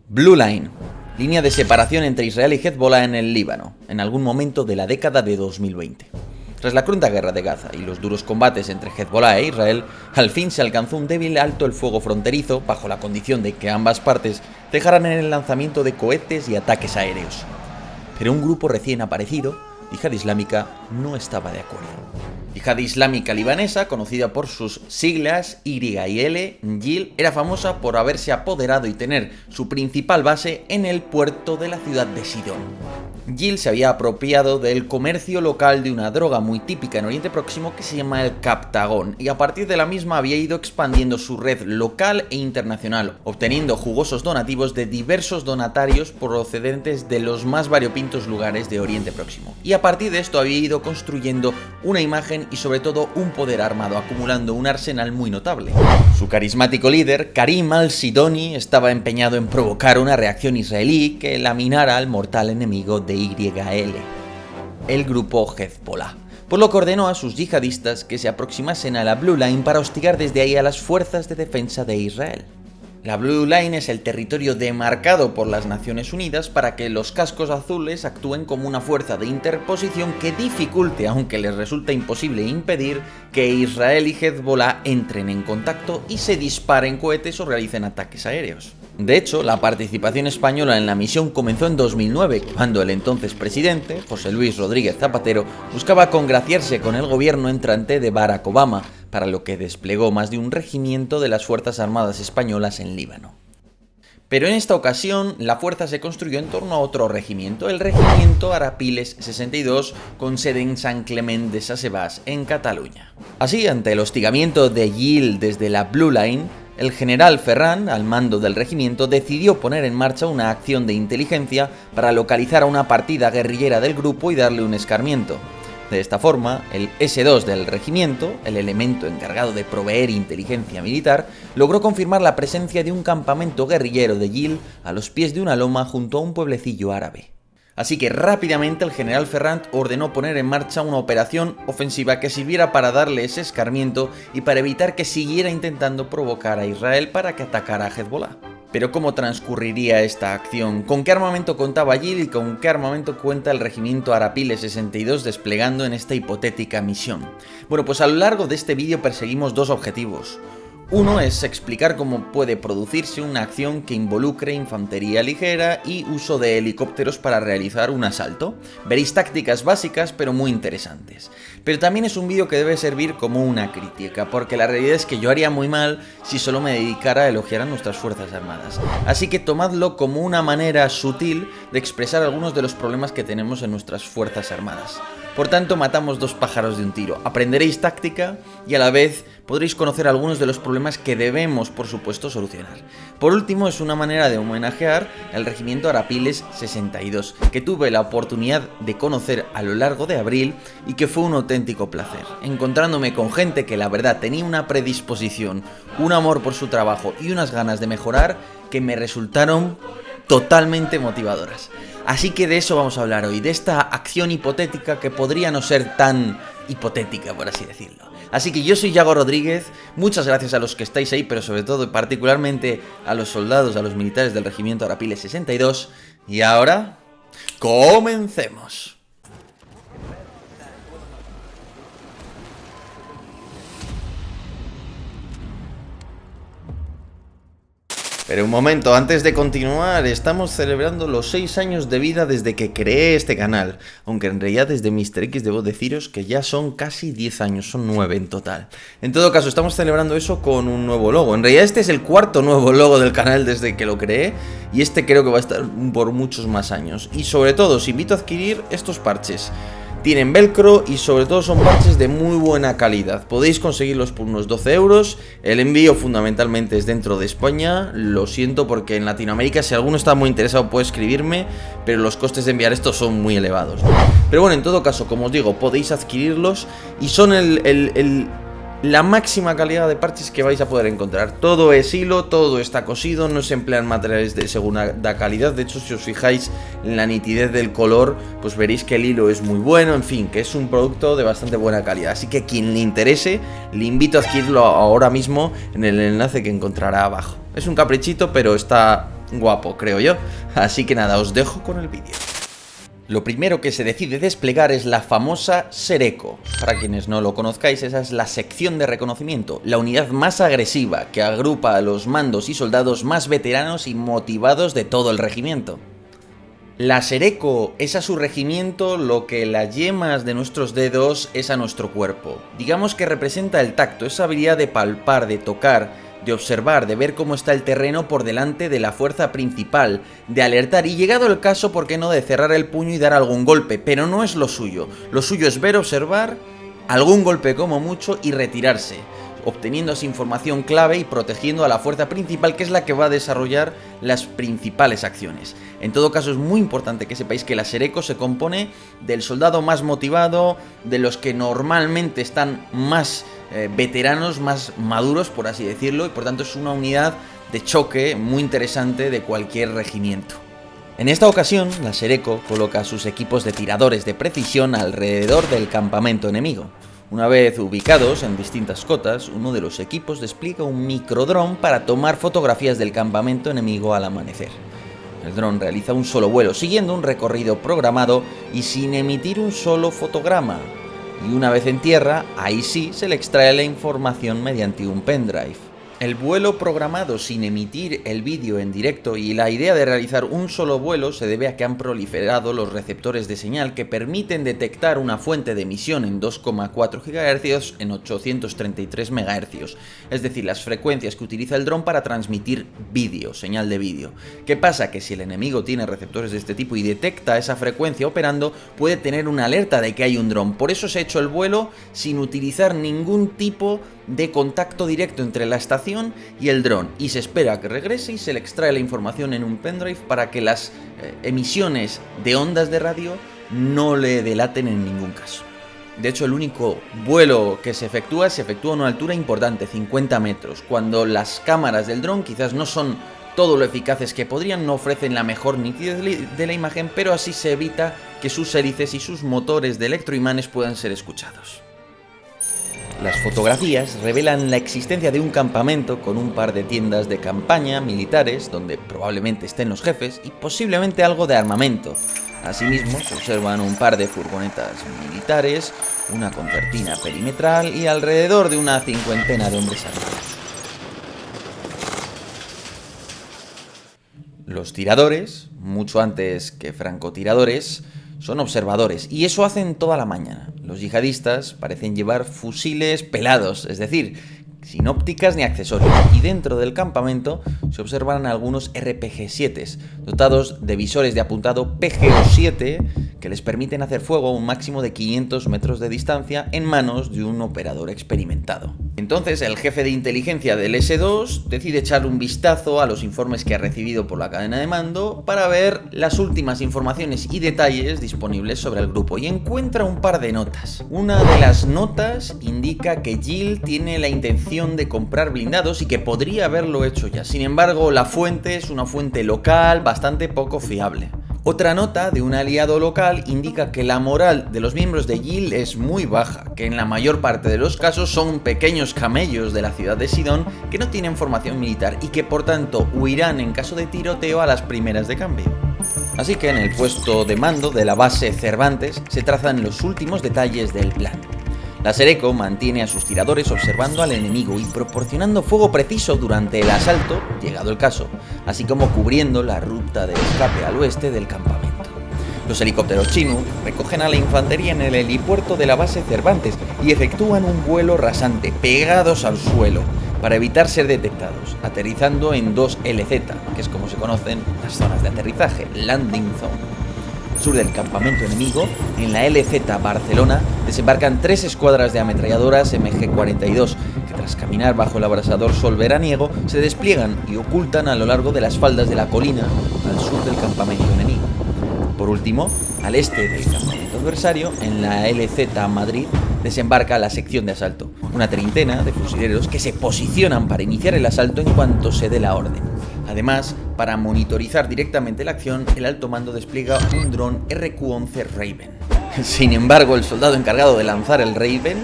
Blue Line, línea de separación entre Israel y Hezbollah en el Líbano, en algún momento de la década de 2020. Tras la cruenta guerra de Gaza y los duros combates entre Hezbollah e Israel, al fin se alcanzó un débil alto el fuego fronterizo bajo la condición de que ambas partes dejaran en el lanzamiento de cohetes y ataques aéreos. Pero un grupo recién aparecido, Yihad Islámica, no estaba de acuerdo. Yihad Islámica libanesa, conocida por sus siglas YIL, YIL, era famosa por haberse apoderado y tener su principal base en el puerto de la ciudad de Sidón. YIL se había apropiado del comercio local de una droga muy típica en Oriente Próximo que se llama el captagón, y a partir de la misma había ido expandiendo su red local e internacional, obteniendo jugosos donativos de diversos donatarios procedentes de los más variopintos lugares de Oriente Próximo. Y a partir de esto había ido construyendo una imagen y sobre todo un poder armado, acumulando un arsenal muy notable. Su carismático líder, Karim al-Sidoni, estaba empeñado en provocar una reacción israelí que laminara al mortal enemigo de YL, el grupo Hezbollah, por lo que ordenó a sus yihadistas que se aproximasen a la Blue Line para hostigar desde ahí a las fuerzas de defensa de Israel. La Blue Line es el territorio demarcado por las Naciones Unidas para que los cascos azules actúen como una fuerza de interposición que dificulte, aunque les resulta imposible impedir, que Israel y Hezbollah entren en contacto y se disparen cohetes o realicen ataques aéreos. De hecho, la participación española en la misión comenzó en 2009, cuando el entonces presidente, José Luis Rodríguez Zapatero, buscaba congraciarse con el gobierno entrante de Barack Obama, para lo que desplegó más de un regimiento de las Fuerzas Armadas españolas en Líbano. Pero en esta ocasión, la fuerza se construyó en torno a otro regimiento, el Regimiento Arapiles 62, con sede en San Clement de Sasebàs, en Cataluña. Así, ante el hostigamiento de YIL desde la Blue Line, el general Ferran, al mando del regimiento, decidió poner en marcha una acción de inteligencia para localizar a una partida guerrillera del grupo y darle un escarmiento. De esta forma, el S2 del regimiento, el elemento encargado de proveer inteligencia militar, logró confirmar la presencia de un campamento guerrillero de YIL a los pies de una loma junto a un pueblecillo árabe. Así que rápidamente el general Ferrand ordenó poner en marcha una operación ofensiva que sirviera para darle ese escarmiento y para evitar que siguiera intentando provocar a Israel para que atacara a Hezbollah. Pero ¿cómo transcurriría esta acción? ¿Con qué armamento contaba YIL y con qué armamento cuenta el regimiento Arapiles 62 desplegando en esta hipotética misión? Bueno, pues a lo largo de este vídeo perseguimos dos objetivos. Uno es explicar cómo puede producirse una acción que involucre infantería ligera y uso de helicópteros para realizar un asalto. Veréis tácticas básicas pero muy interesantes. Pero también es un vídeo que debe servir como una crítica, porque la realidad es que yo haría muy mal si solo me dedicara a elogiar a nuestras Fuerzas Armadas. Así que tomadlo como una manera sutil de expresar algunos de los problemas que tenemos en nuestras Fuerzas Armadas. Por tanto, matamos dos pájaros de un tiro. Aprenderéis táctica y a la vez podréis conocer algunos de los problemas que debemos, por supuesto, solucionar. Por último, es una manera de homenajear al regimiento Arapiles 62, que tuve la oportunidad de conocer a lo largo de abril y que fue un auténtico placer, encontrándome con gente que la verdad tenía una predisposición, un amor por su trabajo y unas ganas de mejorar que me resultaron totalmente motivadoras. Así que de eso vamos a hablar hoy, de esta acción hipotética que podría no ser tan hipotética, por así decirlo. Así que yo soy Yago Rodríguez, muchas gracias a los que estáis ahí, pero sobre todo y particularmente a los soldados, a los militares del regimiento Arapiles 62. Y ahora, ¡comencemos! Pero un momento, antes de continuar, estamos celebrando los 6 años de vida desde que creé este canal, aunque en realidad desde Mr. X debo deciros que ya son casi 10 años, son 9 en total. En todo caso, estamos celebrando eso con un nuevo logo. En realidad este es el cuarto nuevo logo del canal desde que lo creé, y este creo que va a estar por muchos más años. Y sobre todo, os invito a adquirir estos parches. Tienen velcro y sobre todo son parches de muy buena calidad. Podéis conseguirlos por unos 12 euros. El envío fundamentalmente es dentro de España. Lo siento porque en Latinoamérica, si alguno está muy interesado, puede escribirme, pero los costes de enviar estos son muy elevados. Pero bueno, en todo caso, como os digo, podéis adquirirlos y son la máxima calidad de parches que vais a poder encontrar. Todo es hilo, todo está cosido, no se emplean materiales de segunda calidad. De hecho, si os fijáis en la nitidez del color, pues veréis que el hilo es muy bueno. En fin, que es un producto de bastante buena calidad. Así que quien le interese, le invito a adquirirlo ahora mismo en el enlace que encontrará abajo. Es un caprichito, pero está guapo, creo yo. Así que nada, os dejo con el vídeo. Lo primero que se decide desplegar es la famosa Sereko. Para quienes no lo conozcáis, esa es la sección de reconocimiento, la unidad más agresiva que agrupa a los mandos y soldados más veteranos y motivados de todo el regimiento. La Sereko es a su regimiento lo que las yemas de nuestros dedos es a nuestro cuerpo. Digamos que representa el tacto, esa habilidad de palpar, de tocar, de observar, de ver cómo está el terreno por delante de la fuerza principal, de alertar y, llegado el caso, ¿por qué no?, de cerrar el puño y dar algún golpe, pero no es lo suyo. Lo suyo es ver, observar, algún golpe como mucho y retirarse, obteniendo esa información clave y protegiendo a la fuerza principal, que es la que va a desarrollar las principales acciones. En todo caso, es muy importante que sepáis que la Sereko se compone del soldado más motivado, de los que normalmente están más veteranos, más maduros, por así decirlo, y por tanto es una unidad de choque muy interesante de cualquier regimiento. En esta ocasión, la Sereko coloca sus equipos de tiradores de precisión alrededor del campamento enemigo. Una vez ubicados en distintas cotas, uno de los equipos despliega un microdrón para tomar fotografías del campamento enemigo al amanecer. El dron realiza un solo vuelo, siguiendo un recorrido programado y sin emitir un solo fotograma. Y una vez en tierra, ahí sí se le extrae la información mediante un pendrive. El vuelo programado sin emitir el vídeo en directo y la idea de realizar un solo vuelo se debe a que han proliferado los receptores de señal que permiten detectar una fuente de emisión en 2,4 GHz en 833 MHz, es decir, las frecuencias que utiliza el dron para transmitir vídeo, señal de vídeo. ¿Qué pasa? Que si el enemigo tiene receptores de este tipo y detecta esa frecuencia operando, puede tener una alerta de que hay un dron. Por eso se ha hecho el vuelo sin utilizar ningún tipo de contacto directo entre la estación y el dron, y se espera a que regrese y se le extrae la información en un pendrive para que las emisiones de ondas de radio no le delaten en ningún caso. De hecho, el único vuelo que se efectúa a una altura importante, 50 metros, cuando las cámaras del dron quizás no son todo lo eficaces que podrían, no ofrecen la mejor nitidez de la imagen, pero así se evita que sus hélices y sus motores de electroimanes puedan ser escuchados. Las fotografías revelan la existencia de un campamento con un par de tiendas de campaña militares, donde probablemente estén los jefes, y posiblemente algo de armamento. Asimismo, se observan un par de furgonetas militares, una concertina perimetral y alrededor de una cincuentena de hombres armados. Los tiradores, mucho antes que francotiradores, son observadores, y eso hacen toda la mañana. Los yihadistas parecen llevar fusiles pelados, es decir, sin ópticas ni accesorios, y dentro del campamento se observan algunos RPG-7 dotados de visores de apuntado PGO-7 que les permiten hacer fuego a un máximo de 500 metros de distancia en manos de un operador experimentado. Entonces el jefe de inteligencia del S2 decide echar un vistazo a los informes que ha recibido por la cadena de mando para ver las últimas informaciones y detalles disponibles sobre el grupo, y encuentra un par de notas. Una de las notas indica que Jill tiene la intención de comprar blindados y que podría haberlo hecho ya. Sin embargo, la fuente es una fuente local bastante poco fiable. Otra nota de un aliado local indica que la moral de los miembros de Jill es muy baja, que en la mayor parte de los casos son pequeños camellos de la ciudad de Sidón que no tienen formación militar y que por tanto huirán en caso de tiroteo a las primeras de cambio. Así que en el puesto de mando de la base Cervantes se trazan los últimos detalles del plan. La Sereko mantiene a sus tiradores observando al enemigo y proporcionando fuego preciso durante el asalto, llegado el caso, así como cubriendo la ruta de escape al oeste del campamento. Los helicópteros chinos recogen a la infantería en el helipuerto de la base Cervantes y efectúan un vuelo rasante, pegados al suelo, para evitar ser detectados, aterrizando en 2 LZ, que es como se conocen las zonas de aterrizaje, Landing Zone. Al sur del campamento enemigo, en la LZ Barcelona, desembarcan 3 escuadras de ametralladoras MG-42, que tras caminar bajo el abrasador sol veraniego, se despliegan y ocultan a lo largo de las faldas de la colina al sur del campamento enemigo. Por último, al este del campamento adversario, en la LZ Madrid, desembarca la sección de asalto, una treintena de fusileros que se posicionan para iniciar el asalto en cuanto se dé la orden. Además, para monitorizar directamente la acción, el alto mando despliega un dron RQ-11 Raven. Sin embargo, el soldado encargado de lanzar el Raven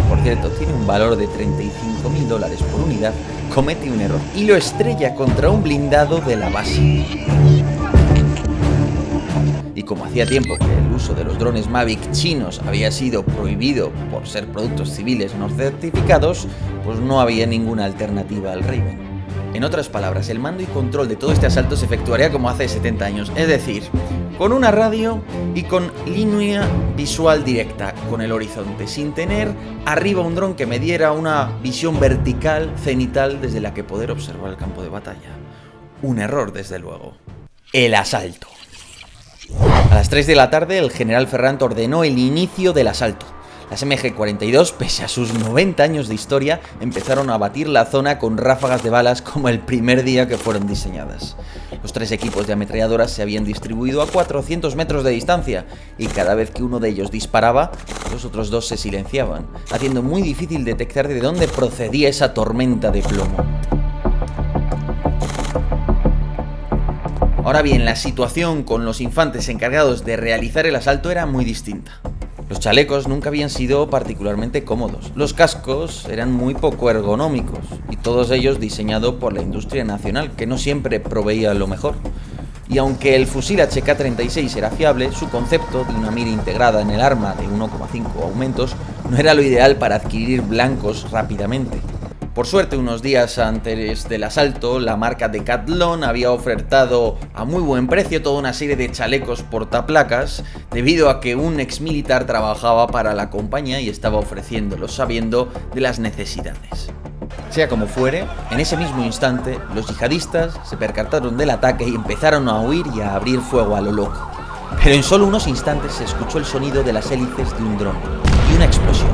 por cierto tiene un valor de $35.000 por unidad, comete un error y lo estrella contra un blindado de la base. Y como hacía tiempo que el uso de los drones Mavic chinos había sido prohibido por ser productos civiles no certificados, pues no había ninguna alternativa al Raven. En otras palabras, el mando y control de todo este asalto se efectuaría como hace 70 años, es decir, con una radio y con línea visual directa con el horizonte, sin tener arriba un dron que me diera una visión vertical, cenital, desde la que poder observar el campo de batalla. Un error, desde luego. El asalto. A las 3 de la tarde, el general Ferrand ordenó el inicio del asalto. Las MG-42, pese a sus 90 años de historia, empezaron a batir la zona con ráfagas de balas como el primer día que fueron diseñadas. Los 3 equipos de ametralladoras se habían distribuido a 400 metros de distancia y cada vez que uno de ellos disparaba, los otros 2 se silenciaban, haciendo muy difícil detectar de dónde procedía esa tormenta de plomo. Ahora bien, la situación con los infantes encargados de realizar el asalto era muy distinta. Los chalecos nunca habían sido particularmente cómodos, los cascos eran muy poco ergonómicos y todos ellos diseñados por la industria nacional, que no siempre proveía lo mejor. Y aunque el fusil HK-36 era fiable, su concepto de una mira integrada en el arma de 1,5 aumentos no era lo ideal para adquirir blancos rápidamente. Por suerte, unos días antes del asalto, la marca Decathlon había ofertado a muy buen precio toda una serie de chalecos portaplacas, debido a que un exmilitar trabajaba para la compañía y estaba ofreciéndolos sabiendo de las necesidades. Sea como fuere, en ese mismo instante, los yihadistas se percataron del ataque y empezaron a huir y a abrir fuego a lo loco. Pero en solo unos instantes se escuchó el sonido de las hélices de un dron y una explosión.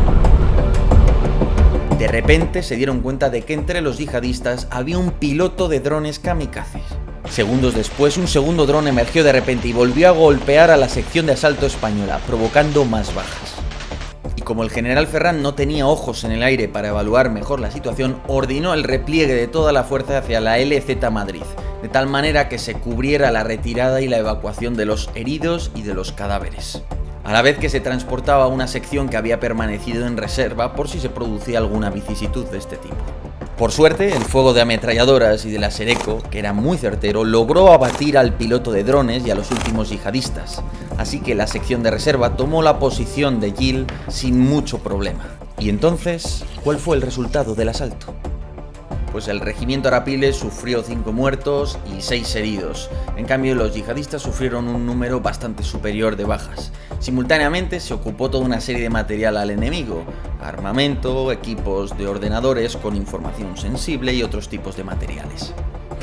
De repente se dieron cuenta de que entre los yihadistas había un piloto de drones kamikazes. Segundos después, un segundo dron emergió de repente y volvió a golpear a la sección de asalto española, provocando más bajas. Y como el general Ferrand no tenía ojos en el aire para evaluar mejor la situación, ordenó el repliegue de toda la fuerza hacia la LZ Madrid, de tal manera que se cubriera la retirada y la evacuación de los heridos y de los cadáveres, a la vez que se transportaba una sección que había permanecido en reserva por si se producía alguna vicisitud de este tipo. Por suerte, el fuego de ametralladoras y de la Sereco, que era muy certero, logró abatir al piloto de drones y a los últimos yihadistas, así que la sección de reserva tomó la posición de Gil sin mucho problema. Y entonces, ¿cuál fue el resultado del asalto? Pues el regimiento Arapiles sufrió 5 muertos y 6 heridos. En cambio, los yihadistas sufrieron un número bastante superior de bajas. Simultáneamente se ocupó toda una serie de material al enemigo: armamento, equipos de ordenadores con información sensible y otros tipos de materiales.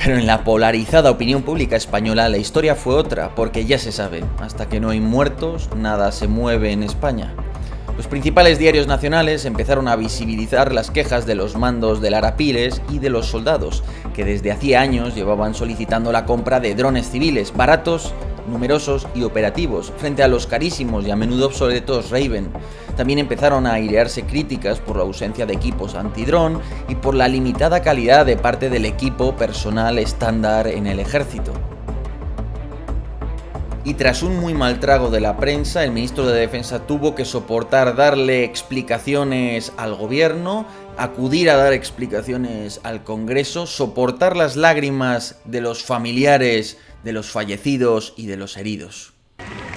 Pero en la polarizada opinión pública española la historia fue otra, porque ya se sabe, hasta que no hay muertos, nada se mueve en España. Los principales diarios nacionales empezaron a visibilizar las quejas de los mandos del Arapiles y de los soldados, que desde hacía años llevaban solicitando la compra de drones civiles baratos, numerosos y operativos, frente a los carísimos y a menudo obsoletos Raven. También empezaron a airearse críticas por la ausencia de equipos antidrón y por la limitada calidad de parte del equipo personal estándar en el ejército. Y tras un muy mal trago de la prensa, el ministro de Defensa tuvo que soportar darle explicaciones al gobierno, acudir a dar explicaciones al Congreso, soportar las lágrimas de los familiares de los fallecidos y de los heridos.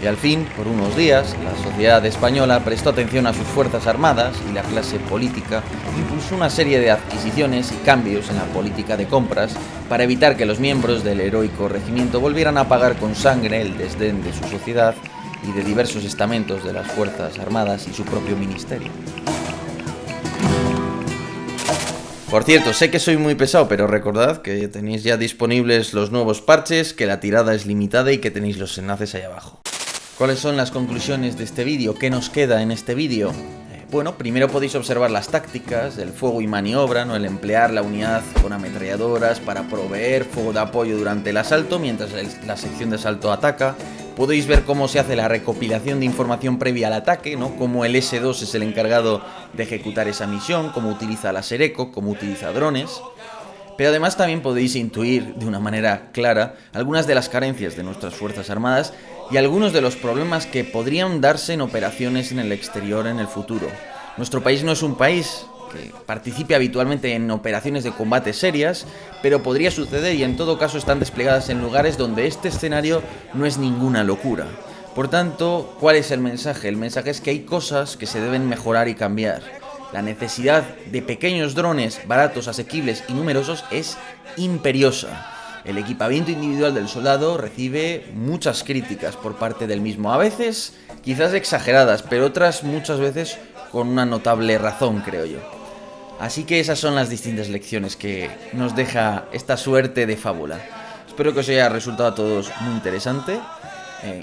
Y al fin, por unos días, la sociedad española prestó atención a sus fuerzas armadas y la clase política impulsó una serie de adquisiciones y cambios en la política de compras para evitar que los miembros del heroico regimiento volvieran a pagar con sangre el desdén de su sociedad y de diversos estamentos de las fuerzas armadas y su propio ministerio. Por cierto, sé que soy muy pesado, pero recordad que tenéis ya disponibles los nuevos parches, que la tirada es limitada y que tenéis los enlaces ahí abajo. ¿Cuáles son las conclusiones de este vídeo? ¿Qué nos queda en este vídeo? Bueno, primero podéis observar las tácticas, el fuego y maniobra, ¿no? El emplear la unidad con ametralladoras para proveer fuego de apoyo durante el asalto, mientras la sección de asalto ataca. Podéis ver cómo se hace la recopilación de información previa al ataque, ¿no? Cómo el S2 es el encargado de ejecutar esa misión, cómo utiliza la Sereco, cómo utiliza drones. Pero además también podéis intuir de una manera clara algunas de las carencias de nuestras Fuerzas Armadas y algunos de los problemas que podrían darse en operaciones en el exterior en el futuro. Nuestro país no es un país que participe habitualmente en operaciones de combate serias, pero podría suceder y en todo caso están desplegadas en lugares donde este escenario no es ninguna locura. Por tanto, ¿cuál es el mensaje? El mensaje es que hay cosas que se deben mejorar y cambiar. La necesidad de pequeños drones baratos, asequibles y numerosos es imperiosa. El equipamiento individual del soldado recibe muchas críticas por parte del mismo, a veces quizás exageradas, pero otras muchas veces con una notable razón, creo yo. Así que esas son las distintas lecciones que nos deja esta suerte de fábula. Espero que os haya resultado a todos muy interesante.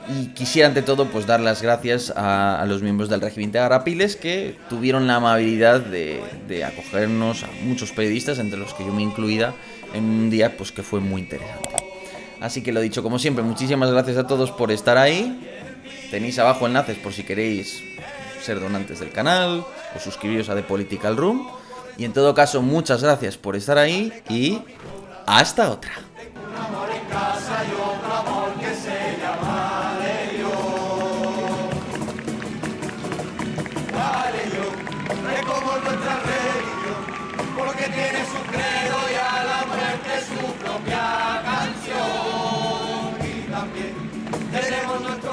Y quisiera ante todo pues dar las gracias a los miembros del Regimiento de Agrapiles que tuvieron la amabilidad de acogernos a muchos periodistas, entre los que yo me incluida, en un día pues que fue muy interesante. Así que lo dicho, como siempre, muchísimas gracias a todos por estar ahí. Tenéis abajo enlaces por si queréis ser donantes del canal o suscribiros a The Political Room. Y en todo caso, muchas gracias por estar ahí y hasta otra. Tiene su credo y a la muerte su propia canción. Y también tenemos nuestro